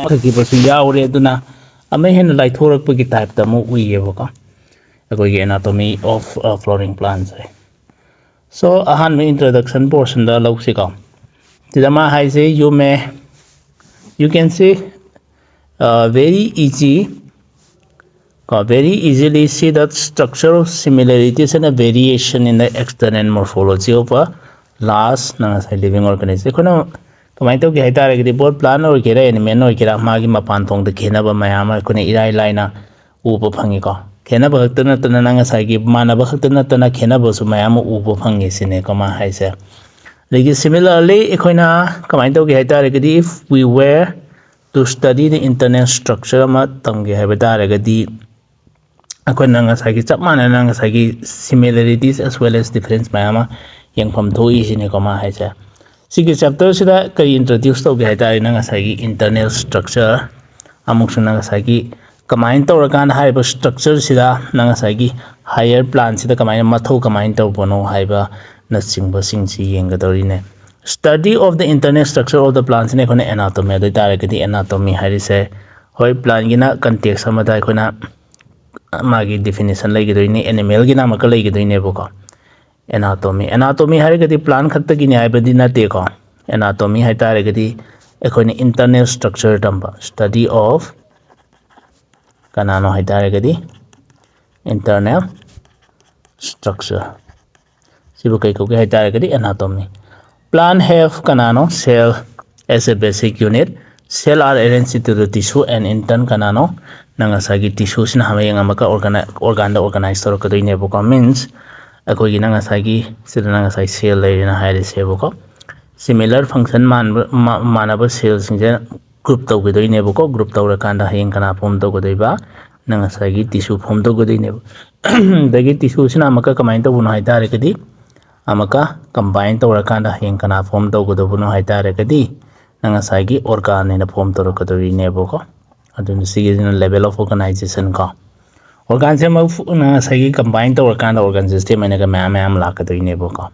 ꯈꯛꯈꯤꯕꯁꯨ ꯌꯥꯎꯔꯦ ꯑꯗꯨꯅ ꯑꯃ ꯍꯦꯟꯅ ꯂꯥꯏꯊꯣꯔꯛꯄꯒꯤ ꯇꯥꯏꯞꯇ ꯑꯃꯨꯛ ꯎꯏꯌꯦꯕꯀꯣ ꯑꯩꯈꯣꯏꯒꯤ ꯑꯦꯅꯥꯇꯣꯃꯤ ꯑꯣꯐ ꯐ꯭ꯂꯣꯔꯤꯡ ꯄ꯭ꯂꯥꯟꯁꯦ ꯁꯣ ꯑꯍꯥꯟꯕ ꯏꯟꯇ꯭ꯔꯗꯛꯁꯟ ꯄꯣꯔꯁꯟꯗ ꯂꯧꯁꯤꯀꯣ ꯁꯤꯗ ꯃꯥ ꯍꯥꯏꯁꯦ you can say very easily see the structural similarities and a variation in the external morphology of a large living organism ꯑꯩꯈꯣꯏꯅ ꯀꯃꯥꯏꯅ ꯇꯧꯒꯦ ꯍꯥꯏꯇꯥꯔꯒꯗꯤ ꯕꯣꯠ ꯄ꯭ꯂꯥꯟ ꯑꯣꯏꯒꯦꯔꯥ ꯑꯦꯅꯤꯃꯦꯜ ꯑꯣꯏꯒꯦꯔꯥ ꯃꯥꯒꯤ ꯃꯄꯥꯟ ꯊꯣꯡꯗ ꯈꯦꯠꯅꯕ ꯃꯌꯥꯝ ꯑꯩꯈꯣꯏꯅ ꯏꯔꯥꯏ ꯂꯥꯏꯅ ꯎꯕ ꯐꯪꯉꯤꯀꯣ ꯈꯦꯠꯅꯕ ꯈꯛꯇ ꯅꯠꯇꯅ ꯅꯪ ꯉꯁꯥꯏꯒꯤ ꯃꯥꯟꯅꯕ ꯈꯛꯇ ꯅꯠꯇꯅ ꯈꯦꯠꯅꯕꯁꯨ ꯃꯌꯥꯝ ꯑꯃ ꯎꯕ ꯐꯪꯉꯤ ꯁꯤꯅꯦꯀꯣ ꯃꯥ ꯍꯥꯏꯁꯦ ꯑꯗꯒꯤ ꯁꯤꯃꯤꯂꯔꯂꯤ ꯑꯩꯈꯣꯏꯅ ꯀꯃꯥꯏꯅ ꯇꯧꯒꯦ ꯍꯥꯏꯇꯥꯔꯒꯗꯤ if we were to study the internal structure ꯑꯃ ꯇꯝꯒꯦ ꯍꯥꯏꯕ ꯇꯥꯔꯒꯗꯤ ꯑꯩꯈꯣꯏꯅ ꯉꯁꯥꯏꯒꯤ ꯆꯞ ꯃꯥꯟꯅꯅ ꯉꯁꯥꯏꯒꯤ similarities as well as difference ꯃꯌꯥꯝ ꯑꯃ ꯌꯦꯡꯐꯝ ꯊꯣꯛꯏꯁꯤꯅꯦꯀꯣ ꯃꯥ ꯍꯥꯏꯁꯦ ꯁꯤꯒꯤ ꯆꯦꯞꯇꯔꯁꯤꯗ ꯀꯔꯤ ꯏꯟꯇ꯭ꯔꯣꯗ꯭ꯌꯨꯁ ꯇꯧꯒꯦ ꯍꯥꯏꯇꯥꯔꯦ ꯅꯪ ꯉꯁꯥꯏꯒꯤ ꯏꯟꯇꯔꯅꯦꯜ ꯁ꯭ꯇ꯭ꯔꯛꯆꯔ ꯑꯃꯨꯛꯁꯨꯅ ꯉꯁꯥꯏꯒꯤ ꯀꯃꯥꯏꯅ ꯇꯧꯔꯀꯥꯟꯗ ꯍꯥꯏꯔꯤꯕ ꯁ꯭ꯇ꯭ꯔꯛꯆꯔꯁꯤꯗ ꯅꯪ ꯉꯁꯥꯏꯒꯤ ꯍꯥꯏꯌꯔ ꯄ꯭ꯂꯥꯟꯁꯤꯗ ꯀꯃꯥꯏꯅ ꯃꯊꯧ ꯀꯃꯥꯏꯅ ꯇꯧꯕꯅꯣ ꯍꯥꯏꯕꯅꯆꯤꯡꯕꯁꯤꯡꯁꯤ ꯌꯦꯡꯒꯗꯧꯔꯤꯅꯦ study of the internal structure of the ꯄ꯭ꯂꯥꯟꯁꯤꯅ ꯑꯩꯈꯣꯏꯅ ꯑꯦꯅꯥꯇꯣꯃꯤ ꯑꯗꯨ ꯑꯣꯏꯇꯥꯔꯒꯗꯤ ꯑꯦꯅꯥꯇꯣꯃꯤ ꯍꯥꯏꯔꯤꯁꯦ ꯍꯣꯏ ꯄ꯭ꯂꯥꯟꯒꯤꯅ ꯀꯟꯇꯦꯛꯁ ꯑꯃꯗ ꯑꯩꯈꯣꯏꯅ ꯃꯥꯒꯤ ꯗꯤꯐꯤꯅꯤꯁꯟ ꯂꯩꯒꯗꯣꯏꯅꯤ ꯑꯦꯅꯤꯃꯦꯜꯒꯤꯅ ꯑꯃꯨꯛꯀ ꯂꯩꯒꯗꯣꯏꯅꯦꯕꯀꯣ ꯑꯦꯅꯥꯇꯣꯃꯤ ꯍꯥꯏꯔꯒꯗꯤ ꯄ꯭ꯂꯥꯟ ꯈꯛꯇꯒꯤꯅꯤ ꯍꯥꯏꯕꯗꯤ ꯅꯠꯇꯦꯀꯣ ꯑꯦꯅꯥꯇꯣꯃꯤ ꯍꯥꯏꯇꯥꯔꯒꯗꯤ ꯑꯩꯈꯣꯏꯅ ꯏꯟꯇꯔꯅꯦꯜ ꯁ꯭ꯇ꯭ꯔꯛꯆꯔ ꯇꯝꯕ ꯁ꯭ꯇꯗꯤ ꯑꯣꯐ ꯀꯅꯥꯅꯣ ꯍꯥꯏꯇꯥꯔꯒꯗꯤ ꯏꯟꯇꯔꯅꯦꯜ ꯁ꯭ꯇ꯭ꯔꯛꯆꯔ ꯁꯤꯕꯨ ꯀꯩ ꯀꯧꯒꯦ ꯍꯥꯏꯇꯥꯔꯒꯗꯤ anatomy plant have kanano cell as a basic unit cell are arranged to the tissue and in turn kanano nangasagi tissue sina hamayang amaka organ da organize tawrakadoineboko means akoigi nangasagi sida nangasai cell leirina hairiseboko similar function manaba cell singje group tawgidoineboko group tawrakanda hayeng kana form tawgodoiba nangasagi tissue form tawgodoinebo dagi tissue sina amaka kamai tawbuno haitaragadi amaka combine tawrakanda hayeng kana form tawgodobuno haitaragadi nangasagi organ ina form tawrakadoineboko aduna sigina level of organization ko organ se nangasagi combine tawrakanda organ system ina ga mayam lakadoineboko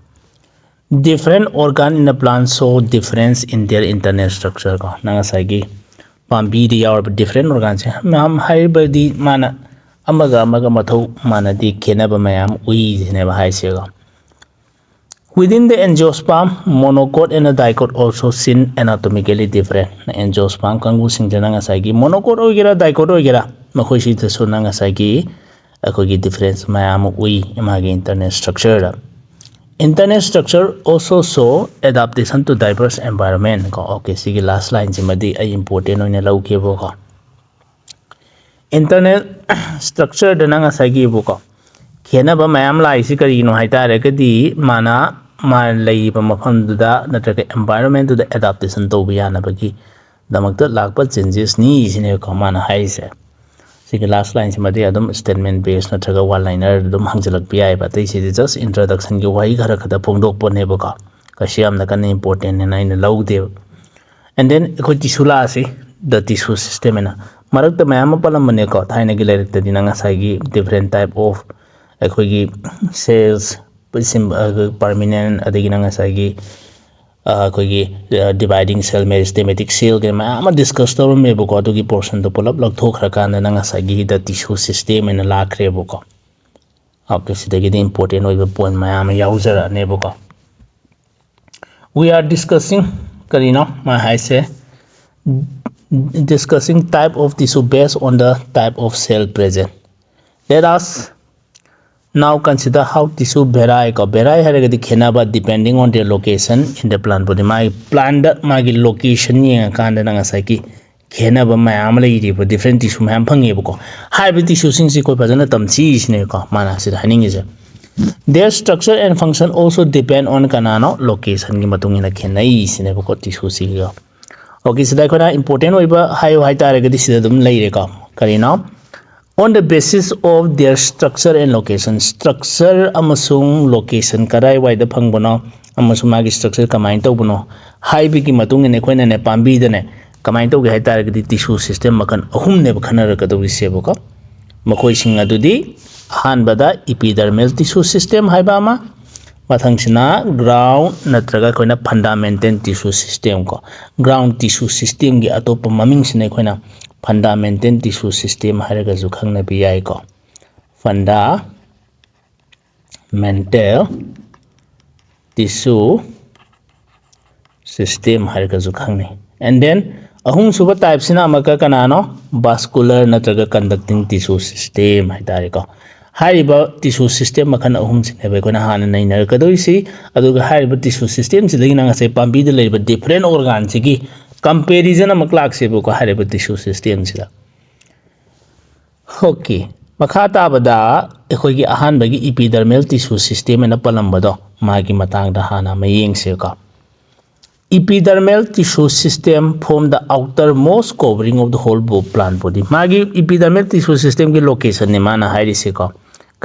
different organ in the plant show difference in their internal structure ko nangasagi pambi di yaur different organ se mayam haibadi mana amaga mathau mana di khenaba mayam ui ne ba haise ko within the angiosperm monocot and a dicot also seen anatomically different angiosperm kangu singjana ngasagi monocot ogera dicot ogera makhoi si thasu ngasagi akogi difference mayam ui imagi internal structure internal structure also show adaptation to diverse environment ko okay sigi last line jimadi ai important oina laukebo ko internal structure dana ngasagi buko khenaba mayam lai si kari no haitare mana laiba mafamduda natraga environment to the adaptation to biyana bagi damakta lakpa changes ni isine ko mana haise sigi last line simadi adum statement based natraga one liner adum hangjalak biyai ba tai sidi just introduction gi wahi khara khada phongdok pone baka kashiam na kan important ne naina laude and then ko tissue la ase the tissue system na marakta mayam palam mane ko thaina gi lerek tadi na ngasai gi different type of akogi cells permanent adagi na ngasai gi akogi dividing cell meristematic cell ge mayam discuss tawr me boko adugi portion to pulap lak thokhra kan na ngasai gi the tissue system ina lakre boko okay sidagi the important oiba point mayam yauzara ne boko we are discussing karino ma haise discussing type of tissue based on the type of cell present let us now consider how tissue vary haragadi khenaba depending on their location in the plant body my plant magi location yenga kanda na ngasai ki khenaba mayam leiri bo different tissue mayam phangi boko hybrid tissue sing si ko fajana tamchi isne ko mana sida haning is their structure and function also depend on kanano location gi matung ina khenai isne boko tissue si ga okay sida ko na important oiba hayo haitaragadi sida dum leire ko karina on the basis of their structure and location structure amasung location karai wai da phangbono amasung magi structure kamai tawbono haibi gi matung ine koina ne pambi da ne kamai tawge hai taragadi tissue system makan ahum ne bkhanara ka dawi sebo ko makoi sing adudi han bada epidermal tissue system haiba ama मथंगसिना ground नत्रगा कोइना fundamental tissue system को ground tissue system की अतोप ममिंग सिने कोइना fundamental tissue system हारगा जु खंगना भी याई को फंडामेंटल टिश्यू सिस्टम हारगा जु खंगने एंड देन अहुम सुबह टाइप सिना अमका कनानो वास्कुलर नत्रगा कंडक्टिंग टिश्यू सिस्टम हाइतारे को हारिबा टिश्यू सिस्टम मखन अहुम सिने कोइना हाना नैनर कदोइसी अदुगा हारिबा टिश्यू सिस्टम सिदगी नंगा से पांबी दे लेबा डिफरेंट ऑर्गन सिगी कंपैरिजन अमक लाक्से बको हारिबा टिश्यू सिस्टम सिदा ओके मखा ताबदा एखोगी अहानबगी इपिडर्मल टिश्यू सिस्टम एना पलंबदो मागी मतांगदा हाना मयेंग से का epidermal tissue system form the outermost covering of the whole plant body magi epidermal tissue system ki location ne mana hairi se ko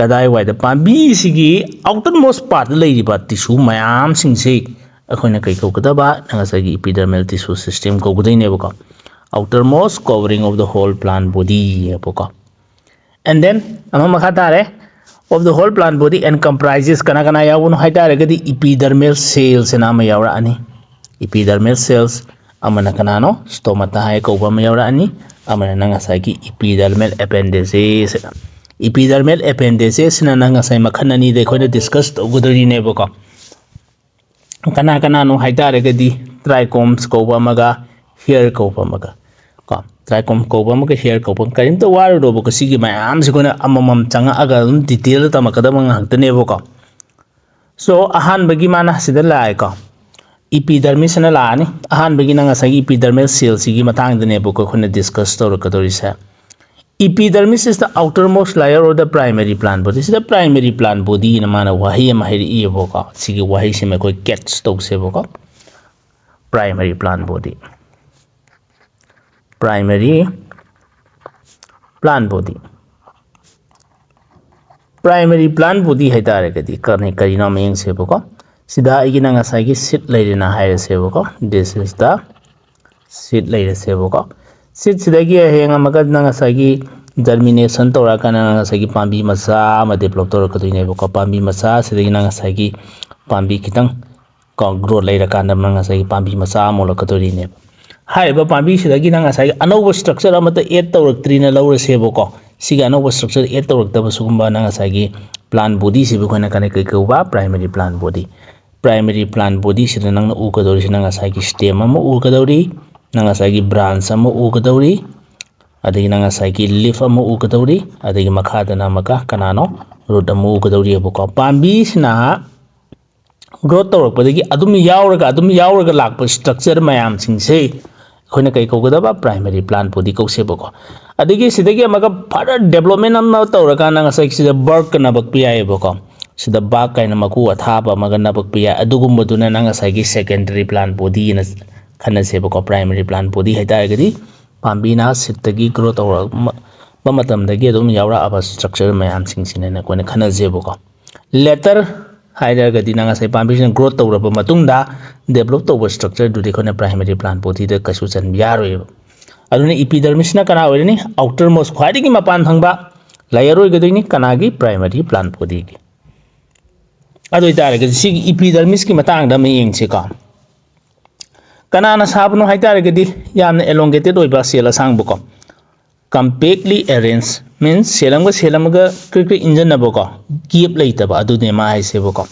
kadai wai da pambi sigi outermost part lei riba tissue mayam sing se akhona kai ko kada ba nanga sa gi epidermal tissue system ko gudai ne ko outermost covering of the whole plant body ko and then ama makha tare of the whole plant body and comprises kana kana yawun haitare gadi epidermal cells na ma yawra ani epidermal cells amana kanano stomata hay ko ba mayawra ani amana nanga sai ki epidermal appendages epidermal appendages na nanga sai makhan ani de khoi discuss to gudari ne boko kana kana no haitare gadi trichomes ko ba maga hair ko ba maga ko trichome ko ba maga hair ko ba karim to waru do boko sigi mayam sigona amamam changa aga detail ta makada mang hakta ne boko so ahan bagi mana sida lai ko epidermis na laani ahan bagi nanga sagi epidermal cells sigi matang dene boko khone discuss to rakadori sa epidermis is the outermost layer of the primary plant body this is the primary plant body na mana wahi ma hiri e boko sigi wahi se me koi catch to se boko primary plant body primary plant body primary plant body hai tare kadi karne karina meng se boko sida igina nga sai gi sit leirina haire seboko this is the sit leire seboko sit sida gi henga maga nga sai gi germination tora kana nga sai gi pambi masa ma develop tora ka duine boko pambi masa sida gi nga sai gi pambi kitang ko grow leira kana nga sai gi pambi masa mo la ka dorine hai ba pambi sida gi nga sai anoba structure amata add toraktri na laura seboko siga anoba structure add torakta basugumba nga sai gi plant body sibu khona kana kai ko ba primary plant body primary plant body sida nang u ka dori nanga sai ki stem ama u ka dori nanga sai ki branch ama u ka dori adagi nanga sai ki leaf ama u ka dori adagi makha da na maka kanano root ama u ka dori boko pambi sina growth torok padagi adum yauraga lakpa structure mayam sing se khona kai ko gada ba primary plant body ko se boko adagi sidagi maka further development am toraka nanga sai sida bark na bak pi ai boko sida bak kaina maku athaba magana bakpiya adugum baduna nanga sagi secondary plant body na khana seba ko primary plant body haita gadi pambi na sittagi growth or ba matam dagi adum yawra aba structure mayam sing sine na ko na khana seba ko later haida gadi nanga sai pambi sin growth tawra ba matungda develop tawba structure du de khona primary plant body de kasu chan yaroi aduna epidermis na kana orini outermost khwadi gi mapan thangba layer oi gadi ni kana gi primary plant body gi adoi tare gadi si epidermis ki matang da meyeng se ka kanana sabno hai tare gadi yamna elongated oiba cell asang boko compactly arranged means selam ga krik engine na boko gap leita ba adu ne ma hai se boko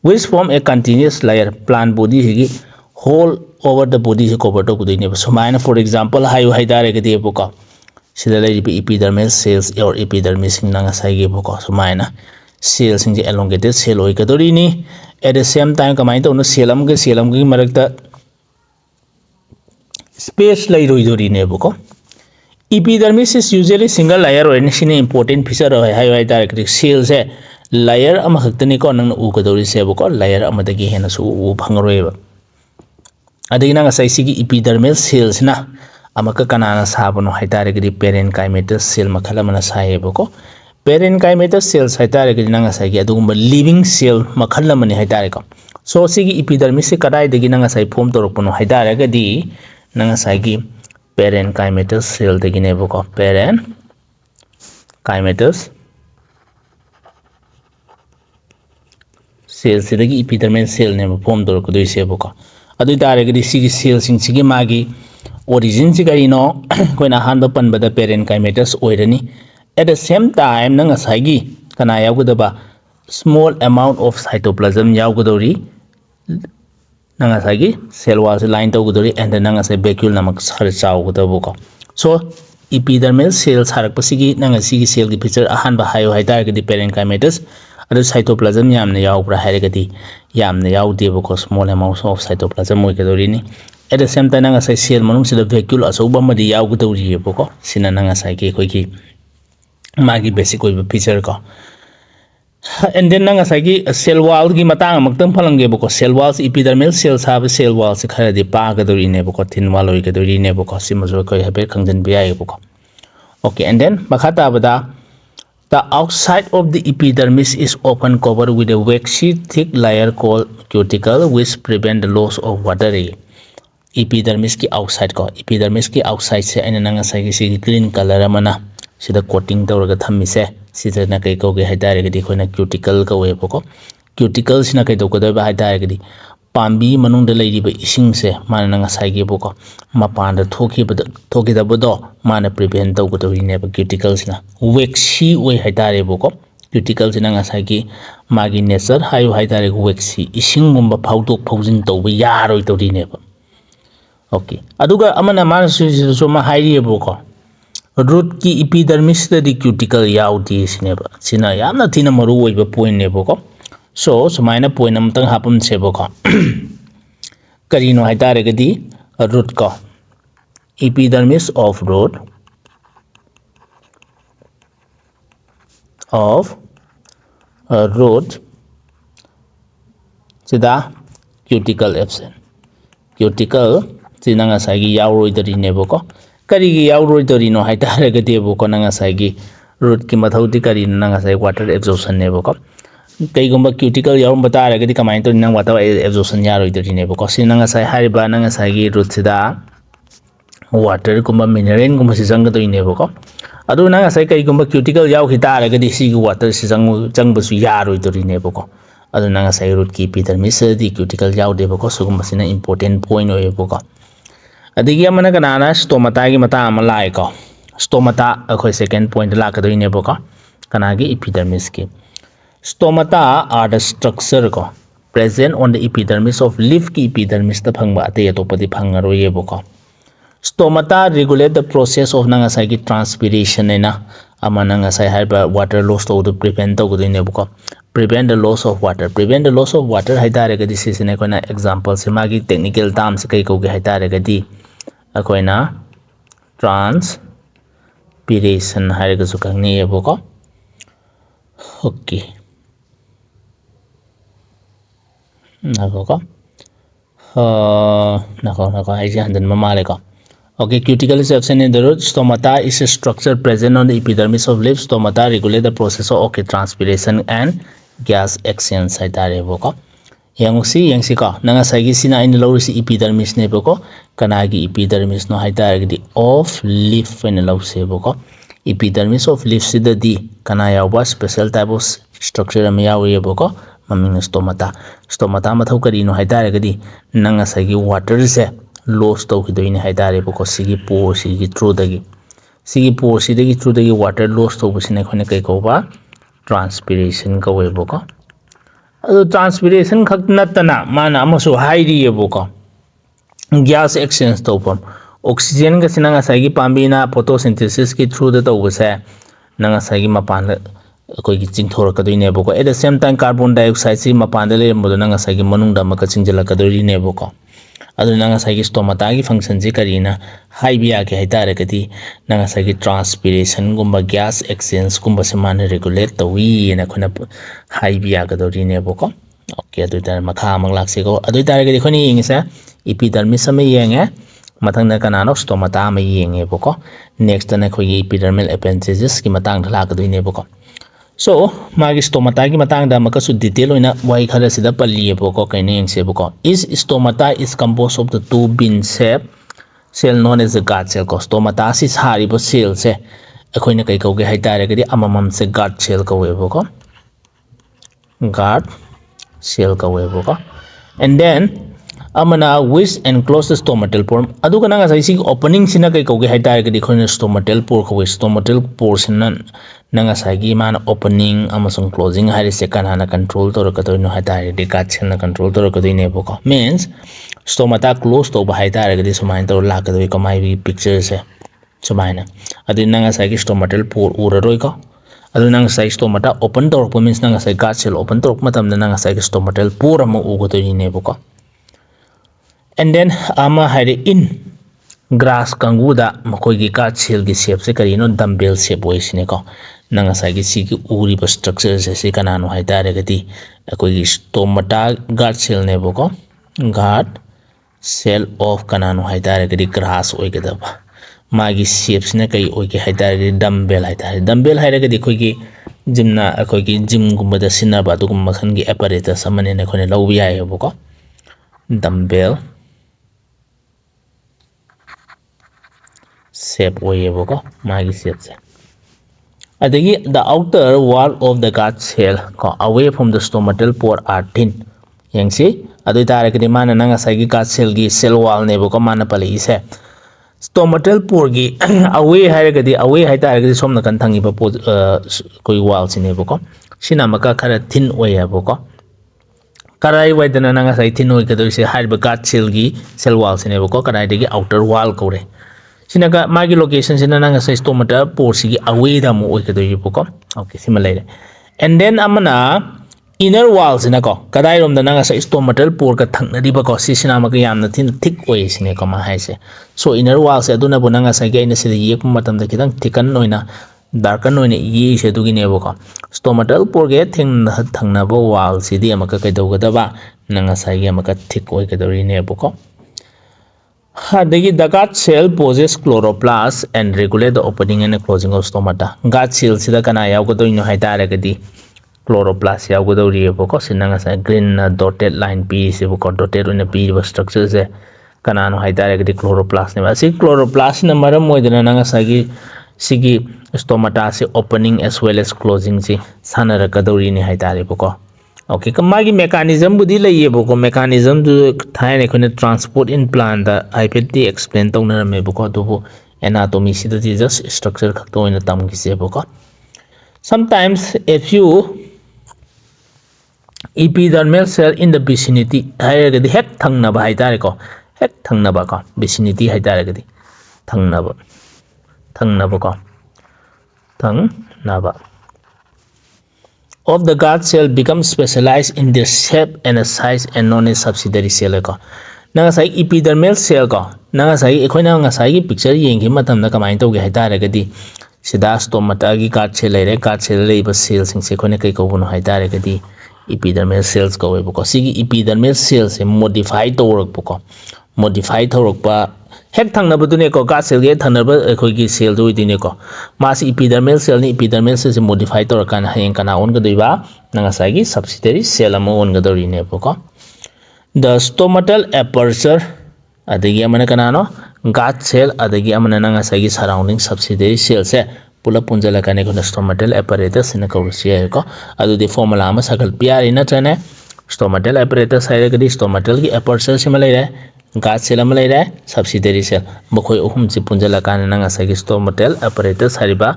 which form a continuous layer plant body higi whole over the body se cover to kudai ne ba sumaina for example hai tare gadi boko sida lai epidermal cells or epidermis nanga sai ge boko sumaina cells in the elongated cell oi kadori ni at the same time kamai to no selam gi marakta space lai roi dori ne boko epidermis is usually single layer or any important feature hai direct cells hai layer ama haktani ko nang u kadori se boko layer ama dagi hena su u bhangroi ba adina nga sai sigi epidermal cells na amaka kanana sabano hai direct parenchymatous cell makhala mana sai boko parenchymatous cells hai tare gi nanga sai gi adugumba living cell makhal lamani hai tare ko so sigi epidermis se kadai degi nanga sai form torokpono hai tare ga di nanga sai gi parenchymatous cell degi ne boko parenchymatous cell सिदगी epidermal cell ने form तौरकदोइसेबको अदु तारगदी सिगी cell सिंग मागी origin si karino koina hanba panbada parenchymatous oirani at the same time nang asagi kana yagudaba small amount of cytoplasm yagudori nang asagi cell wall se line tawgudori and nang asai vacuole namak sar chawgudabuko so epidermal cell sarak pasigi nang asigi cell gi picture ahanba hayo haitargadi parenchymatous adu cytoplasm yamna yawbra hairagadi yamna yawdebuko small amount of cytoplasm oigadorini at the same time nang asai cell manung sida vacuole asoba madi yawgudori boko sina nang asai ki koi ki magi basic oi picture ko and then nang asai ki cell wall gi matang amaktam phalange boko cell walls epidermal cells have cell walls khara pa gadori ne boko thin wall oi gadori ne boko simajo koi habe khangjan bi ai boko okay and then makhata bada the outside of the epidermis is often covered with a waxy thick layer called cuticle which prevent the loss of water epidermis ki outside ko epidermis ki outside se aina nang asai ki green color amana sida coating tawraga thammi se sida na kai ko ge haidare gadi khoina cuticle ka we boko cuticle sina kai to ko da haidare gadi pambi manung da leiri ba ising se mana nang asai ge boko mapan da thoki da bodo mana prevent taw ko to ne ba cuticle sina waxy we haidare boko cuticle sina nang asai ki magi nature hayu haidare waxy ising gumba phautok phaujin taw ba yaroi to ri ne ba okay aduga amana man so ma hairi boko root ki epidermis the cuticle yaudi sineba sina yamna thina maru oiba point ne boko so sumaina point amtang hapum se boko karino haitare gadi root ko epidermis of root sida cuticle absent cuticle sinang asagi yauroi dari neboko kari gi yauroi dari no haitare ga deboko nang asagi root ki mathauti kari nang asai water absorption neboko kai gumba cuticle yaum batare ga di kamai to nang water absorption yaroi dari neboko sinang asai hariba nang asagi root sida water gumba mineral gumba sijang ga doi neboko adu nang asai kai gumba cuticle yaw hitare ga di sigi water sijang basu yaroi dari neboko adu nang asai root ki epidermis di cuticle yaw deboko sugum basina important point oeboko adigi amana kanana stomata gi mata amalai ko stomata akhoi second point la ka doi neboko kanagi epidermis ki stomata are the structure ko present on the epidermis of leaf ki epidermis ta phangba ate atopadi phangaro yeboko stomata regulate the process of nang asai ki transpiration ena amana nang asai haiba water loss to prevent to doi neboko prevent the loss of water haidare ga this is ne kona example se magi technical terms kai ko ge haidare ga di akoina transpiration haire ga su kangni yeboko okay nako ai handan mamale ko okay cuticle is absent in the root stomata is a structure present on the epidermis of leaf stomata regulate the process of okay transpiration and gas exchange haidare boko yangsi ka nanga sagi sina in lowsi epidermis ne boko kanagi epidermis no haidare di of leaf in lowse boko epidermis of leaf sida di kana yawa special type of structure am yawe boko maming stomata mathau kari no haidare di nanga sagi water se loss to hidoine haidare boko sigi pore sigi through dagi water loss to busine khone kai ko ba transpiration ka we boko adu transpiration khak natana mana amasu hairi boko gas exchange to form oxygen ga sinanga sagi pambina photosynthesis ki through the to se nanga sagi mapan koi ki chingthor ka doine boko at the same time carbon dioxide si mapan de le modu nanga sagi manung da maka chingjala ka dori ne boko adu nanga sagi stomata gi function ji karina haibia ke haitare kati nanga sagi transpiration gumba gas exchange gumba se man regulate to wi na khona haibia ka dori ne boko okay adu tar makha manglak se ko adu tar ga khoni yengsa epidermis ma yenge mathang na kanano stomata ma yenge boko next na khoi epidermal appendages ki matang dhala ka doi ne boko so magi stomata ki matang da maka su detail oina wai khara sida palli boko kaine yengse boko is stomata is composed of the two bean shape cell known as the guard cell ko stomata si sari bo cell se akhoi na kai ko ge haitare ga di amamam se guard cell ko we boko guard cell kaweboko. And then amana which enclose the stomatal pore aduga nanga sai si opening sina kai kauge hai tar gadi khone stomatal pore khawe stomatal pore sina nanga sai gi man opening amasung closing hai se kana na control to rakadoi no hai tar gadi gut cell na control to rakadoi ne boko means stomata close to ba hai tar gadi sumain to lakadoi kamai bi picture se sumaina adi nanga sai gi stomatal pore uraroi ko adu nanga sai stomata open to means nanga sai gut cell open to matam nanga sai gi stomatal pore ama ugodoi ne boko. And then ama hari in grass kanguda makoi gi gut cell gi shape se karino dumbbell shape boys ne ko nanga sai gi si gi uri ba structure se kana no hai tare gati koi gi stomata gut cell ne boko gut cell of kana no hai tare gati grass oi ga da ba magi shapes ne kai oi gi hai tare dumbbell hai gati koi gi gymna koi gi gym gumba da sinna ba du gumma khan gi apparatus amane ne khone lobi ai boko dumbbell shape oyeboko magi shape se adagi the outer wall of the gut cell ko away from the stomatal pore are thin yangsi adoi tare kidi mana nanga sai gi gut cell gi cell wall ne boko mana pali se stomatal pore gi away hairagadi away hai tare kidi somna kan thangi ba koi wall sine boko sina maka khara thin oyeboko karai waidana nanga sai thin oi kadoi se hai ba gut cell gi cell wall sine boko karai degi outer wall kore sinaga magi location sina nanga sai stomata pore sigi away da mo oikedoi boko okay similar and then amana inner wall sina ko kadai rom da nanga sai stomatal pore ka thangna di bako si sina maka yamna thin thick oi sine ko ma hai se so inner wall se aduna bo nanga sai ga ina se yek matam da kidang thicken noina darken noina ye se du gi ne boko stomatal pore ge thangna bo wall si di amaka kai dau ga da ba nanga sai ga amaka thick oi ka dori ne boko. The gut cell possess chloroplast and regulate the opening and closing of stomata. Gut cell sida kana yaugado ino hai taragadi chloroplast yaugado rieboko sinanga sa green dotted line p se boko dotted in a p structure se kana no hai taragadi chloroplast ne asi chloroplast na maram moidana nanga sagi sigi stomata se opening as well as closing se sanara kadori ne hai tariboko. Okay, kamagi mechanism budi la ye boko mechanism du thai ne khone transport in plan da ipd explain tawna me boko do anatomy sida just structure khakto ina tam gi se boko sometimes a few epidermal cell in the vicinity hai ga di hek thangna ba hai tare ko hek thangna ba ko vicinity hai tare ga di thangna ba ko thangna ba of the gut cell becomes specialized in their shape and size and known as subsidiary cell ko nanga sai epidermal cell ko nanga sai ekhoina nga sai gi picture yengi matam na kamai to ge hai tare ga di sida stomata gi gut cell lere gut cell lei ba cell sing se khone kai ko bunu hai tare ga di epidermal cells ko we ko sigi epidermal cells se modify to work ko modify thorok ba hek thangna bu dune ko gut cell ge thangna ba khoi gi cell du dine ko mas epidermal cell ni epidermal cell se modify to kan heng kana on ga doiba nanga sai gi subsidiary cell amo on ga dori ne ko the stomatal aperture adagi amana kana no gut cell adagi amana nanga sai gi surrounding subsidiary cell se pula punjala kane ko stomatal apparatus ina ko sia ko adu di formula ma sakal piari na chane stomatal apparatus hai ga di stomatal gi aperture se malai re gut cell am lai ra subsidiary cell bkhoi ohum chi punjala kan nanga sai gi stomatal apparatus hariba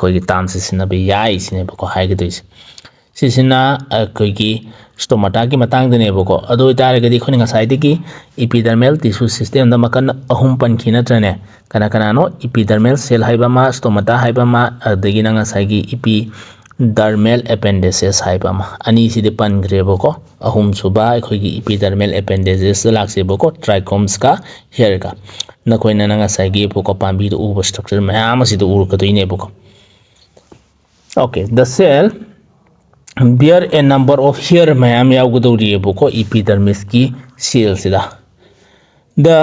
koi gi tam se sina be yai sine bko hai gi dois si sina koi gi stomata gi matang de ne bko ado itare ga di khoni nga sai de gi epidermal tissue system da makan ahum pan khina trane kana kana no epidermal cell haiba ma stomata haiba ma adagi nanga sai gi epidermal appendages haiba ma ani si de pan gre bko ahum suba khoi gi epidermal appendages lakse bko trichomes ka hair ka na koi na nga sai gi bko pambi do uber structure ma si do ur ka to ine bko okay the cell bear a number of hair mayam yaugudori bko epidermis ki cell sida the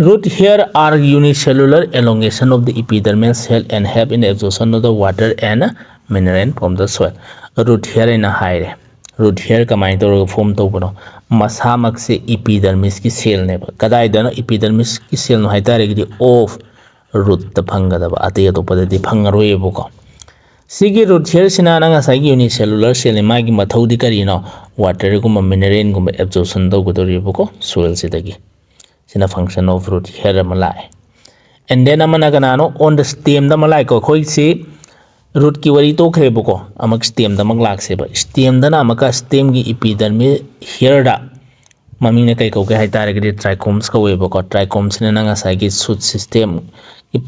root hair are unicellular elongation of the epidermal cell and help in absorption of the water and mineral from the soil root hair in a high root hair kamai to form to bono masa mak se epidermis ki cell ne kadai da no epidermis ki cell no haitare gi of root ta phanga da ate to pada di phanga roi bko Sigi root here sina nanga sagi unicellular cell magi mathodi karino water gumba mineral gumba absorption tawgadori boko soil sidagi sina function of root here malai. And then amana ganano on the stem da malai ko khoi si root ki wari to khre boko amak stem da maglak se ba stem da na amaka stem gi epidermis here da mami ne kai ko ke hai taragadi trichomes ka we boko trichomes ne nanga sagi shoot system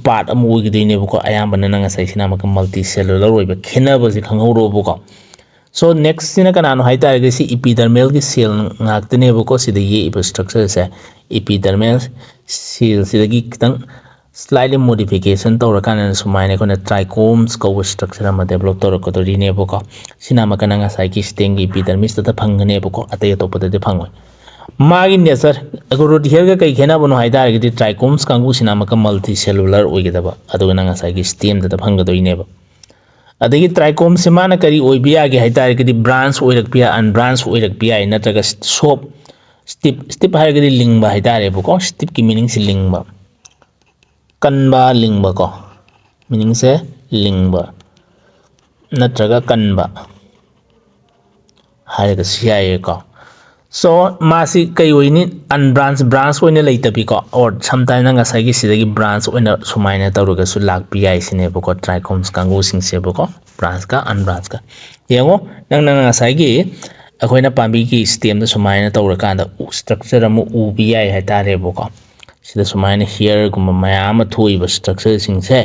part am wi gi ne boko ayam ban nanga sai sina maka multicellular we ba khena ba ji khangoro boko. So next sina kanano hai taragadi si epidermal gi cell ngak te ne boko si de ye structure se epidermal cell si de gi kitang slightly modification to rakana sumaine kona trichomes ko structure ma develop to ko ri ne boko sina maka nanga sai ki stem gi epidermis ta phangane boko ate to pa de phangoi magi nature agoro here ga kai khena bono hai dar gi trichomes kangu sina maka multicellular oigedaba adu nanga sai gi stem ta phangado ine ba adagi trichomes simana kari oibiya gi hai dar gi branch oirak pia and branch oirak pia nataga soap stip hai gi lingba hai dar boko stip ki meaning si lingba kanba lingba ko meaning se lingba natraga kanba hai ga siya ko. So masi kai oini unbranch branch oina laita bi ko or sometimes nanga sagi sidagi branch oina sumaina taruga su lak pi ai sine boko trichomes kangu sing se boko branch ka unbranch ka yengo nanga sagi akoina pambi ki stem da sumaina tawra kanda structure amu u bi ai ha tare boko sida sumaina here gum mayam thui ba structure sing se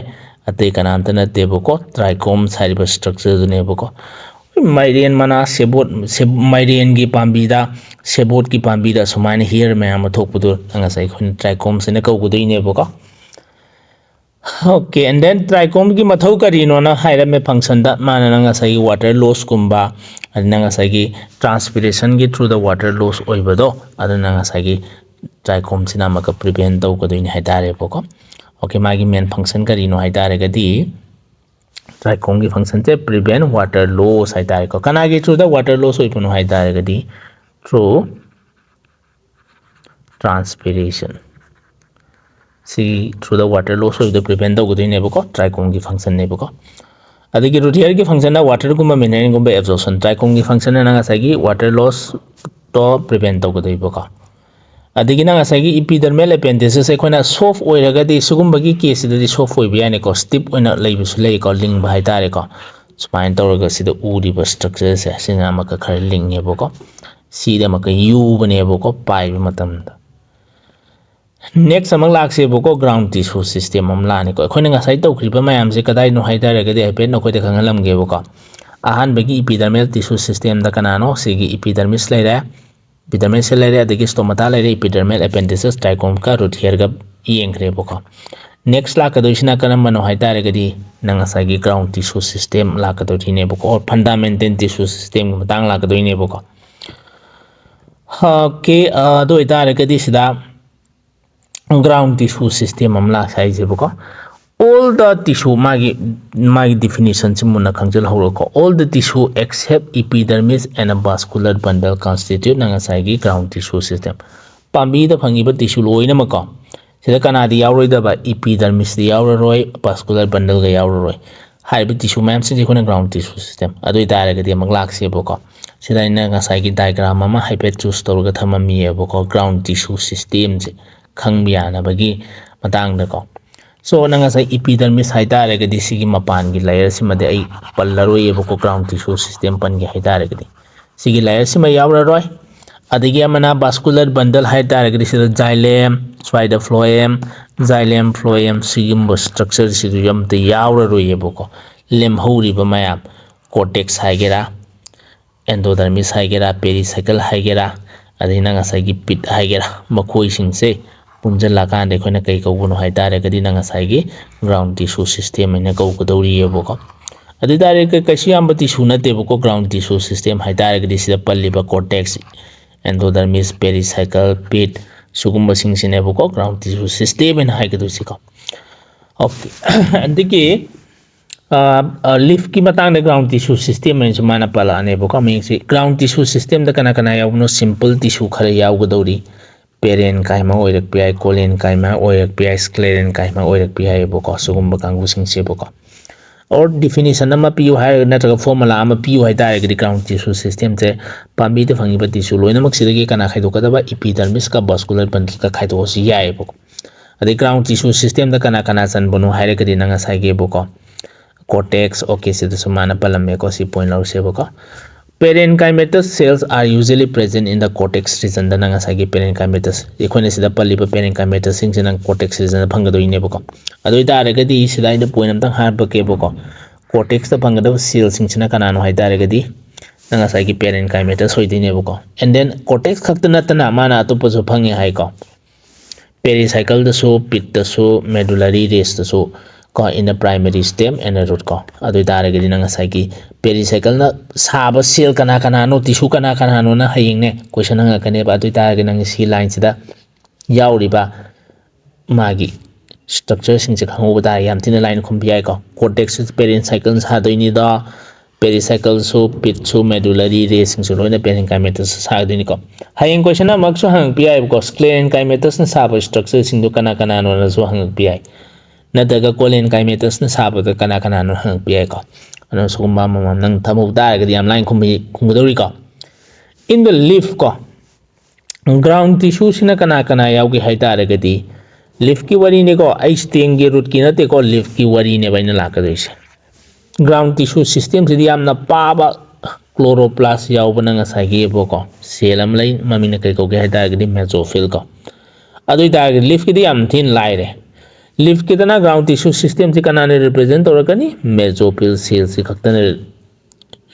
ate kananta na te boko trichomes hari ba structure ne boko Mairian mana sebot Mairian gi pambida sebot ki pambida sumaina here mayam thokpudu anga sai khun trichomes ne ka gudu ine boko. Okay, and then trichome ki mathau kari no na haira me function da mana nanga sai water loss kumba nanga sai gi transpiration gi through the water loss oibado nanga sai gi trichome sina maka prevent tau gudu ine haidare boko. Okay, magi main function kari no haidare gadi trichome ki function te prevent water loss hai tare ko kanagi through the water loss oi puno hai tare gadi through transpiration see through the water loss oi the prevent the gudi ne boko trichome ki function ne boko adigi root here ki function na water gumba mineral gumba absorption trichome ki function na nga sagi water loss to prevent the gudi boko adigi na nga sagi epidermal appendages se khona soft oiraga di sugumba gi case di soft oi biane ko stiff oina leibisu lei ko ling ba hai tare ko spine tawraga sida uri ba structure se sina maka khar ling ne boko si da maka u bane boko pai matam da next amang lak se boko ground tissue system am la ni ko khona nga sai taw khriba mayam se kadai no hai tare ga di hai pen no ko de khangalam ge boko ahan bagi epidermal tissue system da kanano sigi epidermis leira epidermal cell layer adagi stomata layer epidermal appendages trichome ka root here ga yengre boko next la ka do isna kanam mano hai tare gadi nanga sagi ground tissue system la ka do thine boko or fundamental tissue system matang la ka do ine boko okay do itare gadi sida ground tissue system am la sai je boko all the tissue magi definition simuna khangjal horoko all the tissue except epidermis and a vascular bundle constitute nanga sai gi ground tissue system pambi da phangi ba tissue loina mako sida kana di yauroi da ba epidermis di yauroi vascular bundle ga yauroi hai ba tissue ma'am se khona ground tissue system adoi dare ga di maglak se boko sida ina nga sai gi diagram ama hypet choose to ga thamami e boko ground tissue system je khangbiya na bagi matang da ko so nanga sai epidermis hai tare ga di sigi mapan gi layer sima de ai pallaroi e boko ground tissue system pan gi hai tare ga di sigi layer sima yawra roi adigi amana vascular bundle hai tare ga di sida xylem spider phloem sigi mo structure sigi yam te yawra roi e boko lem hori ba mayam cortex hai gera endodermis hai gera pericycle hai gera adina nga sai gi pit hai gera makhoi sing se punjala kan de khona kai ko buno hai tare gadi nanga sai gi ground tissue system ina ko ko dori ye boko adi tare ka kashi am tissue na te boko ground tissue system hai tare gadi sida palli ba cortex endodermis pericycle pit sugumba sing sine boko ground tissue system in hai gadu siko okay andiki leaf ki matang de ground tissue system in mana pala ane boko mean si ground tissue system da kana ya no simple tissue khare ya godori parent kaima oirak pi colon kaima oirak pi scleron kaima oirak pi boko sugumba kangu sing se boko और definition पियो है नत्रग formula पियो है ground tissue system से पाबी fungi tissue लोनमक कना खाइदोकदब epidermis का vascular bundle का खाइदोसी याएबको अदे ग्राउंड टिश्यू सिस्टम कना कना चनबनो है नंगासाइगेबको cortex okay से सुमाना पलमे को सी पॉइंट लौसेबको parenchymatous cells are usually present in the cortex region da nanga sagi parenchymatous ekhone sida palliba parenchymatous sing sinang cortex region phangado ineboko adu ida gadi sida ida point amtang harba keboko cortex da phangado cell sing sina kanano haida gadi nanga sagi parenchymatous hoidineboko and then cortex khakta natana mana atopo so phangi hai ko pericycle da so pit da so medullary race da so ko in the primary stem and the root ko adu ida gadi nanga sagi pericycle na saba cell kana kana no tissue kana kana no na haying ne question nga kane ba adu ida gadi nang si line sida yauri ba magi structure sing se khangu ba yam tin line khum pi ai ko cortex pericycle sa do ni da pericycle so pit so medullary race sing so loina parenchymatous sa do ni ko haying question na mak so hang pi ai ko sclerenchymatous na saba structure sing do kana kana no na so hang pi ai nadaga cholenchymatous na saba da kana kana no hang pi ai ko ano so ma ma nang thamu da ga yam line khum do ri ko in the leaf ko ground tissue sina kana kana yaw gi hai ta ga di leaf ki wari ne ko ai stem ge root ki na te ko leaf ki wari ne bai na la ka doi ground tissue system si yam na pa ba chloroplast yaw ba nga sa ge bo ko cell am lai mami na kai ko ge hai ta ga di mesophyll ko adu da ga leaf ki di yam thin lai re leaf ki na ground tissue system si kana ne represent or ka ni mesophyll cell si khakta ne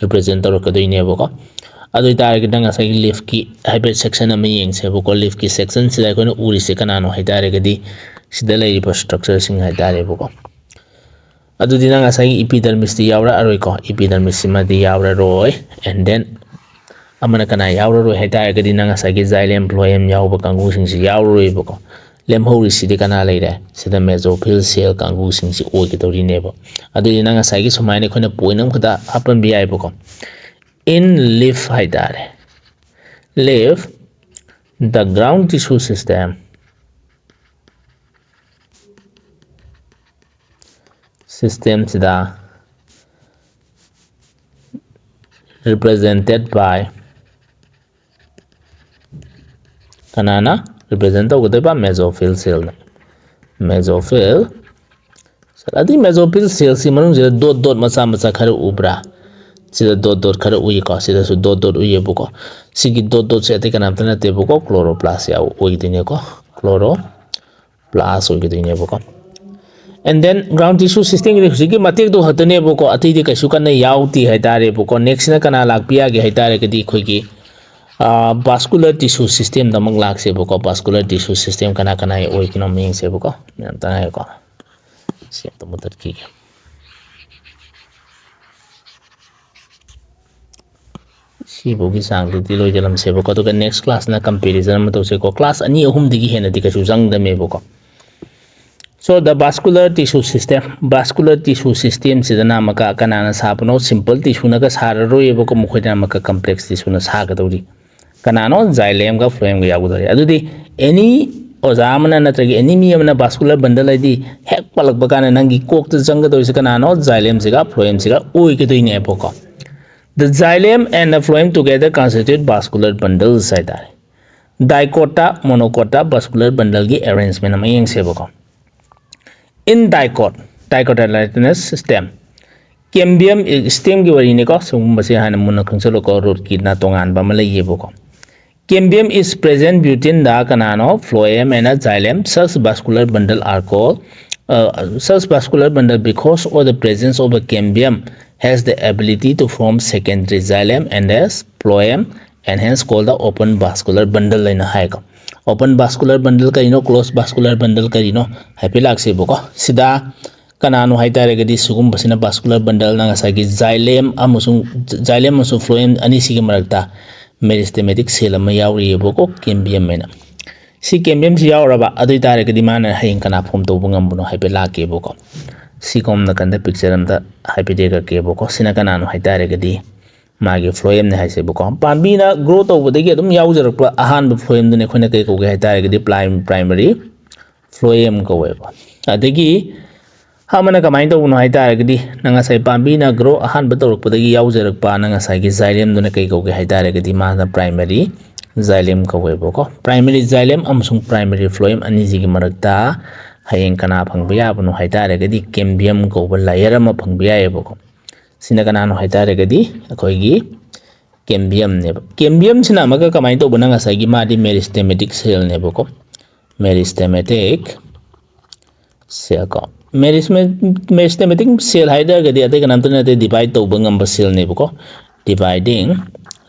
represent or ka doi ne bo ko adu ita ga danga sa leaf ki hyper section am yeng se bo ko leaf ki section si ko na uri se kana no haida re ga di sida lai ba structure sing haida re bo ko adu di nga sa epidermis di yawra aroi ko epidermis ma di yawra roi and then amana kana yawra roi haida ga di nga sa xylem phloem yaw ba kangu sing si yawra roi bo ko lemhori si di kana lai re sida mesophyll cell kangu sing si oi ki tori ne bo adu di nga sa sumai ne khona point am khada happen bi ai bo ko in leaf haidare leaf the ground tissue system sida represented by kanana represent by mesophyll cell mesophyll adi mesophyll cell si manung je dot dot macha macha khare ubra sida dot dot khare ui ko sida su dot dot ui bu ko sigi dot dot se te kana tana te bu ko chloroplast ya ui dine ko chloroplast ui dine bu ko and then ground tissue system ki sigi matik do hatane bu ko ati de kasu kana yauti haitare bu ko next na kana lakpia ge haitare ke di khoi ki vascular tissue system da mang lak se bu ko vascular tissue system kana kana oi kino ming se bu ko nam ta hai ko se to mutat ki si bogi sang di loi jalam se bo ko to next class na comparison ma to se ko class ani ahum digi hena di ka su jang da me bo ko so the vascular tissue system se na maka kana na sa no simple tissue na ka sar ro ye bo ko mu khoina maka complex tissue na sa ga dori kana no xylem ga phloem ga yagu dori adu di any ozamana na tragi any mi amna vascular bundle ai di hek palak ba kana nangi kok ta jang ga dori se kana no xylem se ga phloem se ga oi ke doi ne bo ko the xylem and the phloem together constitute vascular bundles haidare dicota monocota vascular bundle ki arrangement am yeng se bo ko in dicotyledonous stem cambium stem ki wari ne ko sum base hana mun khangchalo ko root ki na tongan ba mala ye bo ko cambium is present between the canano phloem and the xylem such vascular bundle are called such vascular bundle because of the presence of a cambium has the ability to form secondary xylem and as phloem and hence called the open vascular bundle in a high open vascular bundle ka closed vascular bundle ka hypelax se boko sida kanano hai tare gadi sugum basina vascular bundle na sa gi xylem amusung phloem ani sigi marakta meristematic cell ma yawri boko cambium mena si cambium si yawraba adu tare gadi mana hain kana form to bungam buno hypelax ke boko si kom na kanda picture am da hypedega ke boko sina kanano hai tare gadi magi phloem ne hai se boko pambi na grow to bodegi adum yawjarak pa ahan bu phloem ne khone kai ko ge hai tare gadi primary phloem ko weba adegi Hamana kamain to uno haita agadi nanga sai pambi na grow ahan betul pudagi yau jerak pa nanga sai gi xylem dona kai ko ge haita agadi ma na primary xylem ko we boko primary xylem amsung primary phloem ani ji gi marakta hayeng kana phangbiya bunu haita agadi cambium ko ba layer ma phangbiya e boko sina kana no haita agadi akoi gi cambium ne cambium sina maga kamain to bunanga sai gi ma di meristematic cell ne boko meristematic cell ko meristematic cell haida gadi ate kanam to nate divide to bangam cell ne boko dividing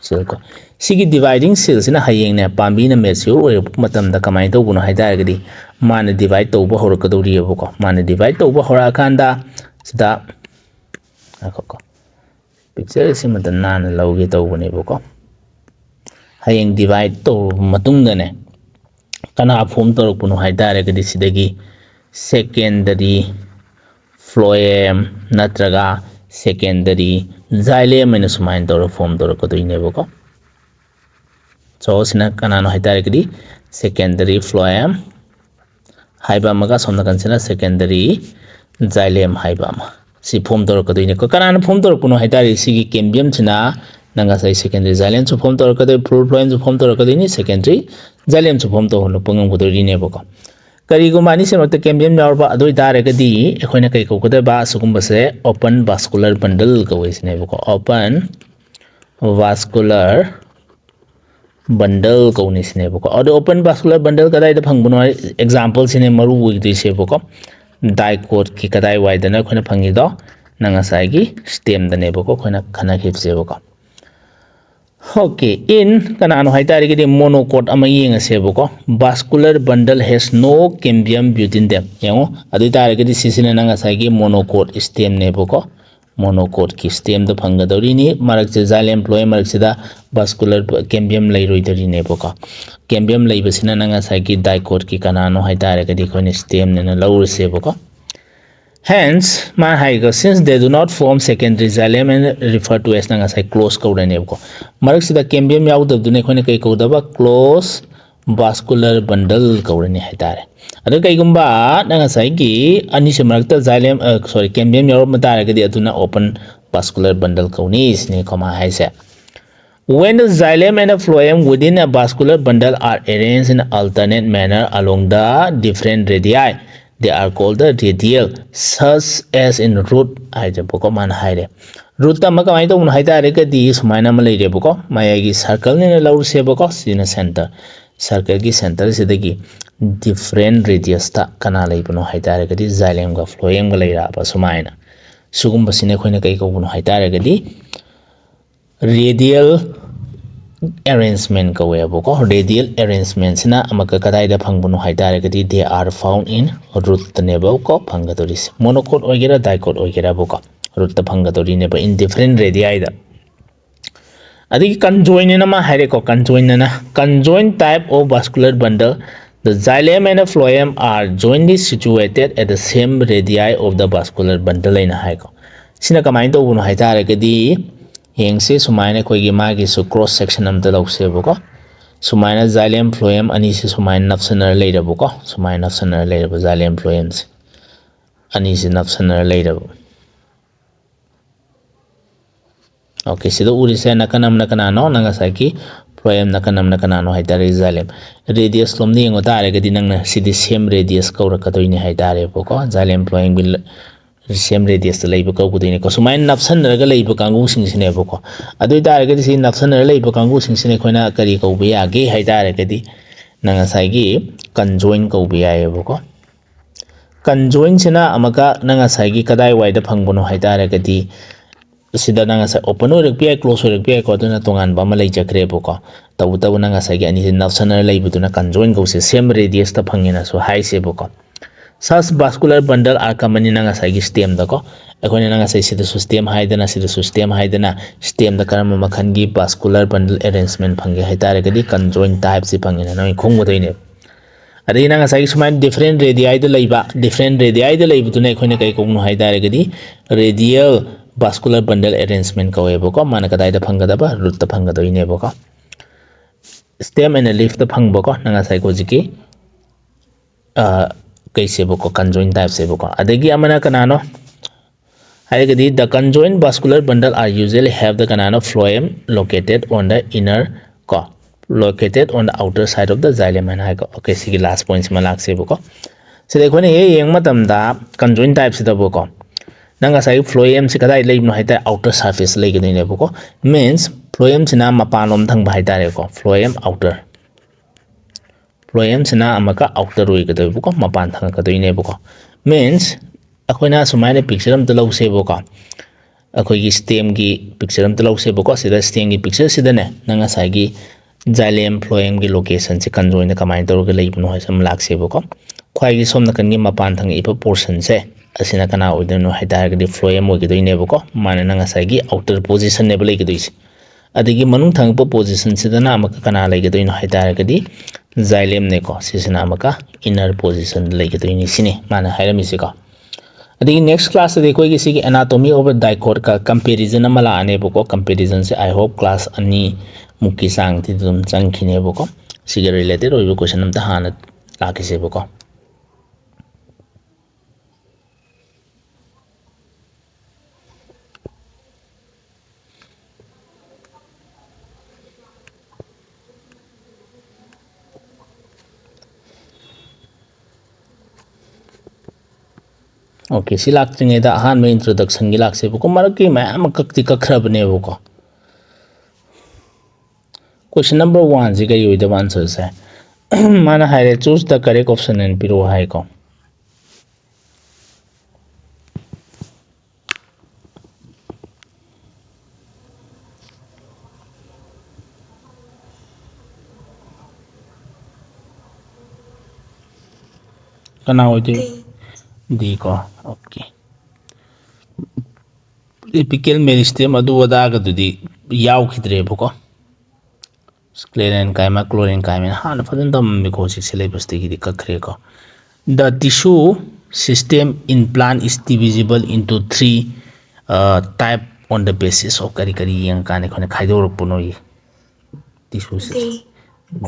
cell ko sigi dividing cell sina hayeng ne pambi na mature oy matam da kamai to buno haida gadi man divide to bo hor ka do ri boko man divide to bo hora khanda sida ko picture si matan nan lauge to bone boko hayeng divide to matung da ne kana form to buno haida gadi sidagi secondary phloem natraga secondary xylem in sumain to form to ko doine boko so sina kana no haita gadi secondary phloem haiba maga somna kansina secondary xylem haiba ma si form to ko doine ko kana no form to puno haita ri sigi cambium china nanga sai secondary xylem su form to ko do phloem su form to ko doine secondary xylem su form to no pungam ko do ri ne boko Karigumani se mata cambium yarba adoi dare gadi ekhona kai ko koda ba sugumba se open vascular bundle ko isne ko open vascular bundle ko nisne ko ado open vascular bundle kadai da phangbuno example sine maru wi se ko dicot ki kadai wai dana khona phangi do nanga sai gi stem dane ko khona khana khip se ko Okay, in kanano haitari gidi monocot ama yenga seboko vascular bundle has no cambium between them yango adu tare gidi sisine nanga saigi monocot stem ne boko monocot ki stem da phanga dori ni marak se xylem phloem marak se da vascular cambium lai roi dori ne boko cambium lai basina nanga saigi dicot ki kanano haitari gidi khone stem ne na laur se boko Hence, since they do not form secondary xylem and refer to as nanga sai close code ne ko marak sida cambium yaw da dune khone kai ko da ba close vascular bundle ko ne haitare adu kai gumba nanga sai gi ani se marak ta xylem cambium yaw ma tare ga di aduna open vascular bundle ko ni isne ko ma haise When the xylem and the phloem within a vascular bundle are arranged in alternate manner along the different radii they are called the radial such as in root aija boko man haire root ta ma kamai to un haita re ka di sumaina ma leire boko maya gi circle ne laur se boko sina center circle gi center se dagi different radius ta kana lai buno haita re ka di xylem ga phloem ga leira ba sumaina sugum basine khoina kai ko buno haita re ka di radial arrangement ka way boko radial arrangement sina amaka kadai da phangbuno haitare gadi they are found in root ne boko phangadoris monocot ogera dicot ogera boko root ta phangadori ne ba in different radii da adi conjoined na ma haire ko conjoined type of vascular bundle the xylem and the phloem are jointly situated at the same radii of the vascular bundle in haiko sina kamai to buno haitare gadi Yengse sumaina koigi magi su cross section am da lause boko sumaina xylem phloem ani se sumaina nafsanar leira boko sumaina nafsanar leira bo xylem phloem ani se nafsanar leira bo Okay sido uri se nakanam nakana no nanga saki phloem nakanam nakana no haitare xylem radius lom ni ngo tare gadi nangna sidi same radius kaura katoini haitare boko xylem phloem bil same radius leiba ko budini ko sumain napsan raga leiba kangu sing sine boko adu tare gadi si napsan raga leiba kangu sing sine khoina kari ko be age hai tare gadi nanga sai gi conjoin ko be ai boko conjoin sina amaka nanga sai gi kadai wai da phangbono hai tare gadi sida nanga sai open or pi close or pi ko duna tongan ba ma lei jakre boko tabu tabu nanga sai gi ani napsan raga leiba duna conjoin ko se same radius ta phangina so hai se boko Such vascular bundle are common in nanga sai stem da ko akoi nanga sai sida stem haidana stem haidana stem da karama makhan gi vascular bundle arrangement phange haitare gadi conjoined type si phangina noi khongbo doine adi nanga sai sumai different radii da leiba different radii da leibu tune akoi kai ko nu haitare gadi radial vascular bundle arrangement ko ebo ko mana kadai da phanga da ba root da phanga doine bo ko stem and leaf da phangbo ko nanga sai ko jiki कैसेबको conjoined type सेबको अदगी Amna कनानो हाइगदी the conjoined vascular bundle are usually have the kanano phloem located on the inner ko located on the outer side of the xylem and haiko okay sigi last points malak sebuko se dekho ne ye yeng matam da conjoined type se daboko nanga sai phloem se kadai leibno haita outer surface legini nebuko means phloem sina mapanom thang bhai tare ko phloem outer phloem sina amaka outer roi kadabuko mapan thang kadoi nebuko means अखोना सुमाइने picture अम तलौ सेबोको अखोगी stem की picture अम तलौ सेबोको सिदा स्टेम की पिक्चर सिदने नंगा सागी जाइलेम फ्लोएम की लोकेशन से कंजोइन कमाइन तौर लेबनो है सम लाख सेबोको ख्वाइगी सोम नकन की मपान थंग इप पोर्शन से असिना कना ओइदनो हाइदारगदी फ्लोएम ओगिदोइनेबोको माने नंगा सागी आउटर पोजीशन नेब लेगिदोइस अदगी मनुंग थंग पोजीशन सिदना अमक कना लेगिदोइनो हाइदारगदी जाइलेम नेको सिसना अमका इनर पोजीशन लेगिदोइनि सिने माने हाइरमिसिको अभी नेक्स्ट क्लास से देखो किसी की एनाटॉमी ऑफ डाइकोट का कंपैरिजन अमला आने बको कंपैरिजन से आई होप क्लास अन्नी मुक्की सांग थी तुम चंग खिने बको सिगे रिलेटेड और क्वेश्चन हम तहान लाके से बको ओके सी लाक्तिंगे दा अहान में इंट्रोडक्शन की लाक्से बको मरक की मैम कक्ति कखरबने बको क्वेश्चन नंबर 1 जी गई द आंसर से माना हाइरे choose the correct option and पिरो हाई को कना होते दी को ओके एपिकल मेरिस्टेम अदु वदागदुदी यावखिद्रे बको स्क्लेरेन कायमा क्लोरीन कायमा हान फदन दम बिको सिलेबस की कखरे को the tissue system in plant is divisible into 3 type on the basis of करी करी यंग काने खने खाइदोरपुनो ये टिश्यू सिस्टम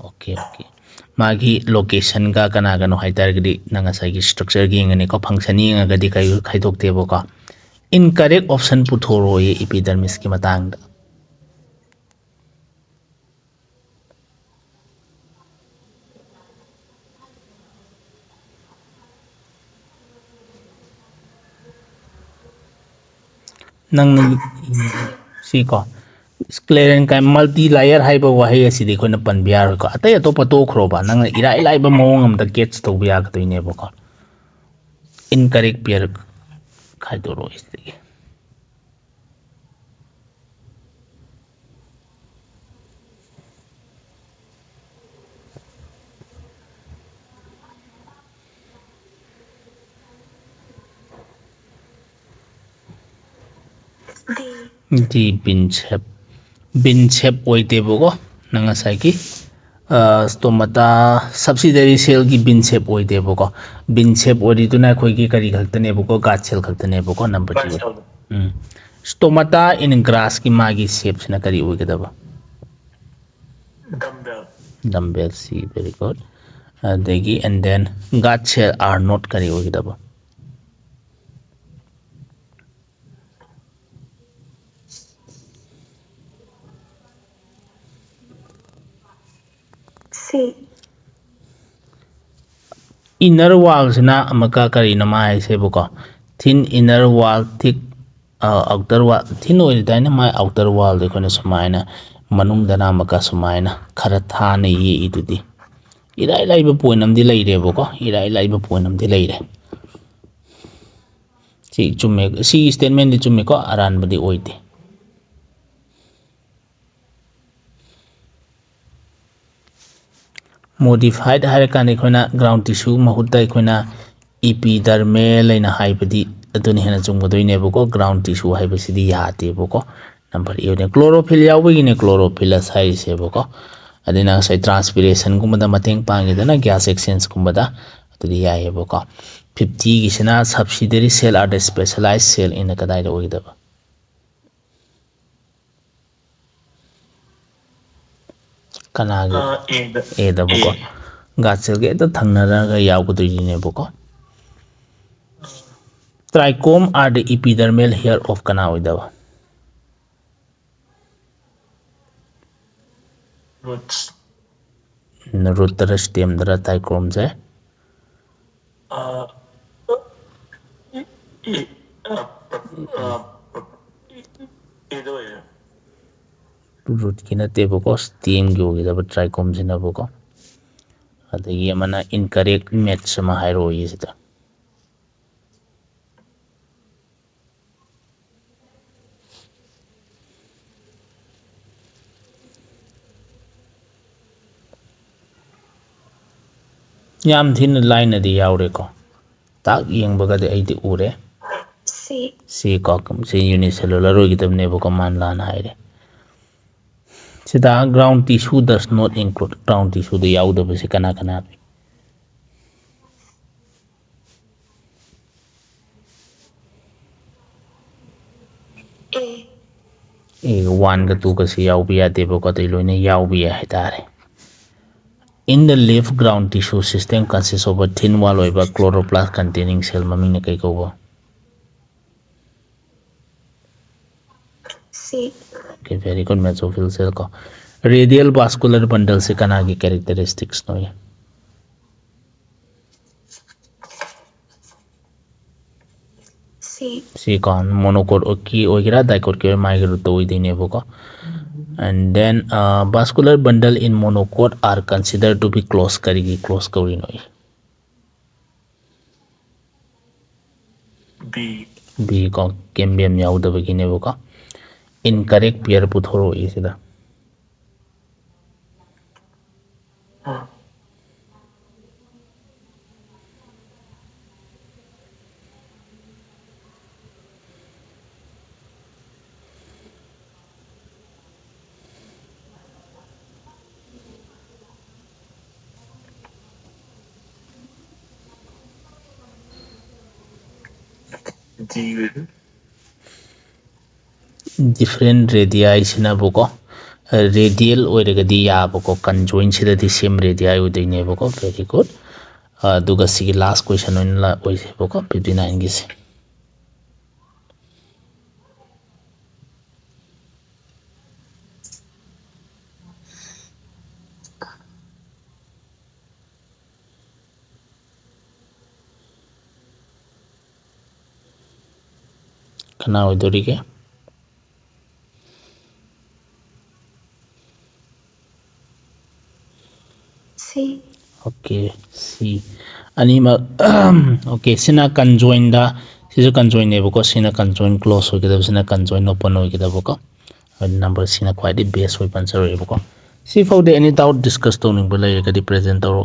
ओके ओके मागी लोकेशन का कना गनो हाइतारगदी नंगा साइगी स्ट्रक्चर गिंगने को फंक्शन यंगगदी काई खाइदोकतेबो का इनकरेक्ट ऑप्शन पुथोरो ये एपिडर्मिस की मतंग नंग सीको स्क्लेरेन का मल्टी लायर हाइब वहाई असिदि खोना पनबियार को अतय अतोप तोखरोबा नंग इराइ लाइबा मवंग अमदा गेट्स तोबिया गतोइनेबो को इनकरेक्ट पेयर खाइदोरो इस्ति दी bin shape oideboko nanga saiki stomata subsidiary cell की bin shape oideboko bin shape odi tuna khoi ki kari khaltane boko gut cell khaltane boko number 2 stomata in grass की मागी shape sina kari oigedaba dumbbell see very good degi and then gut cell are not kari oigedaba inner wall sina amaka kari nama aise buko thin inner wall thick outer wall thin oil daina my outer wall de kone sumaina manung dana amaka sumaina khara tha ne ye idudi irai laiba poinam di leire buko irai laiba poinam di leire si chumme si statement di chumme ko aran badi oide modified हाइरकाने खोना ground tissue महुत्ता खोना epidermal लेना हाइबदी अदुनि हेना चुंगदोइनेबको ground tissue हाइबसिदी यातेबको number योने क्लोरोफिल यावगिने क्लोरोफिलस हाइसेबको अदिना सै ट्रांसपिरेशन गुमदा मतेंग पांगेदना गैस एक्सचेंज गुमदा अदुदि यायेबको 50 गिसना subsidiary cell are the specialised cell in कदाइदा ओइदबा कनागे ए दबको ꯒꯥꯠ ꯁꯦꯜꯒ ꯍꯦꯛꯇ ꯊꯪꯅꯔꯒ ꯌꯥꯎꯒꯗꯣꯏꯅꯦꯕꯀꯣ trichome are the epidermal hair of कना होइदबा रूट तर स्टेम दरा ट्राइकोम से रूट की नतेबको स्टेम की होगिदबा ट्राइकोम सिनबको अदगी अमना इनकरेक्ट मैच समा हाइरो यिसिदा याम थिन लाइन दी यावरेको ताक येंबगदे आइदि उरे सी कॉकम से यूनिसेलुलर होगिदबनेबको मानलाना हाइरे सिदा ground tissue does not include ground tissue the यावदबसे कना कना ए 1 का 2 का से यावबि यादेबको तै लोइने यावबि या हेतारे In the leaf ground tissue system consists of a thin wall of a chloroplast containing cell maming na kai ko C. Okay, very good. Mesophyll cell ko radial vascular bundle se kana ki characteristics no ye C kon monocot ki ogira dicot ki migrate to idine boko and then vascular bundle in monocot are considered to be close karigi close kaurinoi B ko cambium yaudabagi nebuka incorrect pair puthoro isida different radii sinaboko radial oiragadi yaboko conjoin sidadi same radii oidaineboko very good duga sigi last question oinla oiseboko 59 gise kana oidorige okay C anima okay sina conjoin da sisu conjoin neboko sina conjoin close hoigida sina conjoin open hoigida boko number sina quite the best weapon sir eboko C for the any doubt discuss to ning bela yekadi present oro